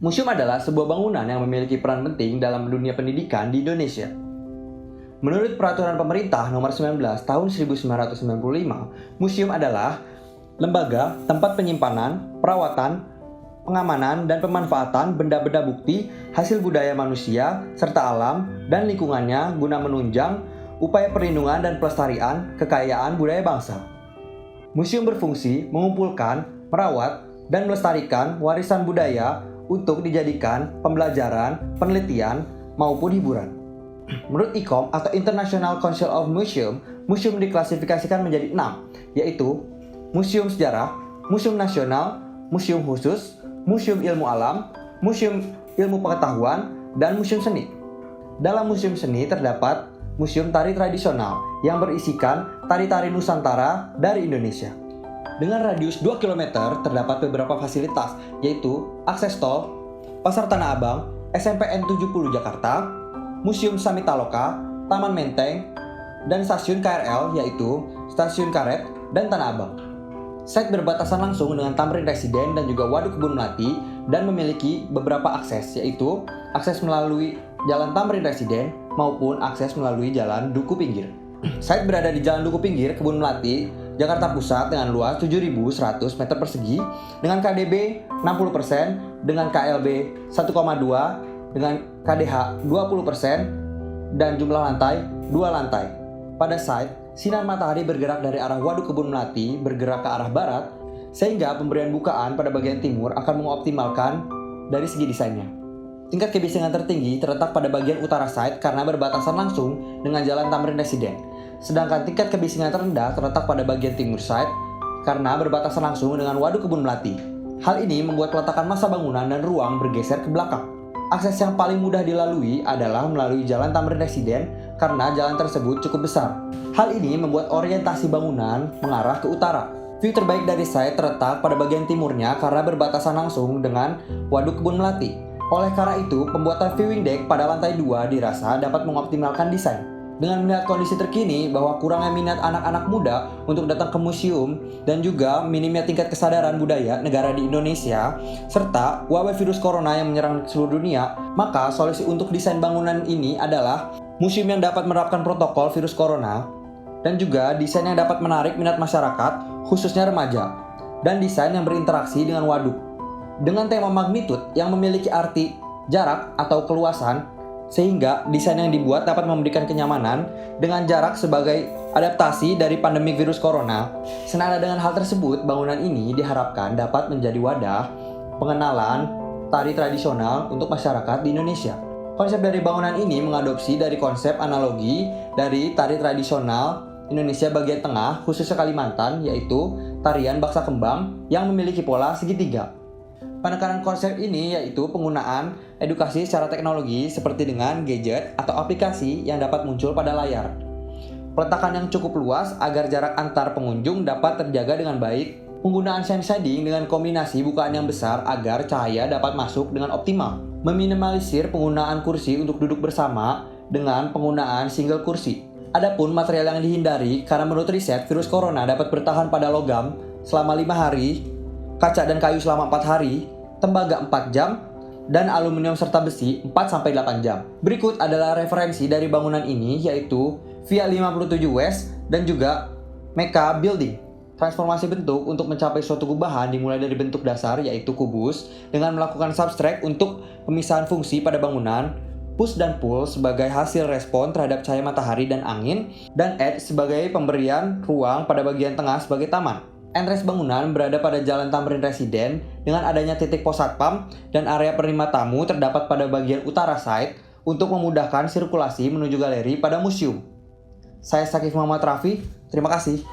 Museum adalah sebuah bangunan yang memiliki peran penting dalam dunia pendidikan di Indonesia. Menurut Peraturan Pemerintah Nomor 19 Tahun 1995, museum adalah lembaga tempat penyimpanan, perawatan, pengamanan, dan pemanfaatan benda-benda bukti hasil budaya manusia serta alam dan lingkungannya guna menunjang upaya perlindungan dan pelestarian kekayaan budaya bangsa. Museum berfungsi mengumpulkan, merawat, dan melestarikan warisan budaya untuk dijadikan pembelajaran, penelitian, maupun hiburan. Menurut ICOM atau International Council of Museum, museum diklasifikasikan menjadi 6, yaitu Museum Sejarah, Museum Nasional, Museum Khusus, Museum Ilmu Alam, Museum Ilmu Pengetahuan, dan Museum Seni. Dalam museum seni terdapat Museum Tari Tradisional yang berisikan tari-tari Nusantara dari Indonesia. Dengan radius 2 km terdapat beberapa fasilitas, yaitu akses tol, Pasar Tanah Abang, SMPN 70 Jakarta, Museum Samitaloka, Taman Menteng, dan stasiun KRL yaitu Stasiun Karet dan Tanah Abang. Site berbatasan langsung dengan Tamrin Residen dan juga Waduk Kebun Melati dan memiliki beberapa akses, yaitu akses melalui Jalan Tamrin Residen maupun akses melalui Jalan Duku Pinggir. Site berada di Jalan Duku Pinggir, Kebun Melati, Jakarta Pusat dengan luas 7.100 meter persegi dengan KDB 60%, dengan KLB 1,2, dengan KDH 20%, dan jumlah lantai 2 lantai. Pada site, sinar matahari bergerak dari arah Waduk Kebun Melati bergerak ke arah barat, sehingga pemberian bukaan pada bagian timur akan mengoptimalkan dari segi desainnya. Tingkat kebisingan tertinggi terletak pada bagian utara site karena berbatasan langsung dengan Jalan Tamrin Residen. Sedangkan tingkat kebisingan terendah terletak pada bagian timur site karena berbatasan langsung dengan Waduk Kebun Melati. Hal ini membuat peletakan massa bangunan dan ruang bergeser ke belakang. Akses yang paling mudah dilalui adalah melalui Jalan Tamrin Residen karena jalan tersebut cukup besar. Hal ini membuat orientasi bangunan mengarah ke utara. View terbaik dari site terletak pada bagian timurnya karena berbatasan langsung dengan Waduk Kebun Melati. Oleh karena itu, pembuatan viewing deck pada lantai 2 dirasa dapat mengoptimalkan desain. Dengan melihat kondisi terkini bahwa kurangnya minat anak-anak muda untuk datang ke museum dan juga minimnya tingkat kesadaran budaya negara di Indonesia serta wabah virus corona yang menyerang seluruh dunia, maka solusi untuk desain bangunan ini adalah museum yang dapat menerapkan protokol virus corona dan juga desain yang dapat menarik minat masyarakat, khususnya remaja, dan desain yang berinteraksi dengan waduk. Dengan tema magnitud yang memiliki arti jarak atau keluasan, sehingga desain yang dibuat dapat memberikan kenyamanan dengan jarak sebagai adaptasi dari pandemi virus corona. Senada dengan hal tersebut, bangunan ini diharapkan dapat menjadi wadah pengenalan tari tradisional untuk masyarakat di Indonesia. Konsep dari bangunan ini mengadopsi dari konsep analogi dari tari tradisional Indonesia bagian tengah, khususnya Kalimantan, yaitu tarian baksa kembang yang memiliki pola segitiga. Penekanan konsep ini yaitu penggunaan edukasi secara teknologi seperti dengan gadget atau aplikasi yang dapat muncul pada layar. Peletakan yang cukup luas agar jarak antar pengunjung dapat terjaga dengan baik. Penggunaan shine shading dengan kombinasi bukaan yang besar agar cahaya dapat masuk dengan optimal. Meminimalisir penggunaan kursi untuk duduk bersama dengan penggunaan single kursi. Adapun material yang dihindari karena menurut riset virus corona dapat bertahan pada logam selama 5 hari, kaca dan kayu selama 4 hari, tembaga 4 jam, dan aluminium serta besi 4-8 jam. Berikut adalah referensi dari bangunan ini yaitu Via 57 West dan juga Meka Building. Transformasi bentuk untuk mencapai suatu gubahan dimulai dari bentuk dasar yaitu kubus dengan melakukan subtract untuk pemisahan fungsi pada bangunan, push dan pull sebagai hasil respon terhadap cahaya matahari dan angin, dan edge sebagai pemberian ruang pada bagian tengah sebagai taman. Entrance bangunan berada pada Jalan Tamrin Residen dengan adanya titik pos satpam dan area penerima tamu terdapat pada bagian utara site untuk memudahkan sirkulasi menuju galeri pada museum. Saya Sakif Muhammad Raffi, terima kasih.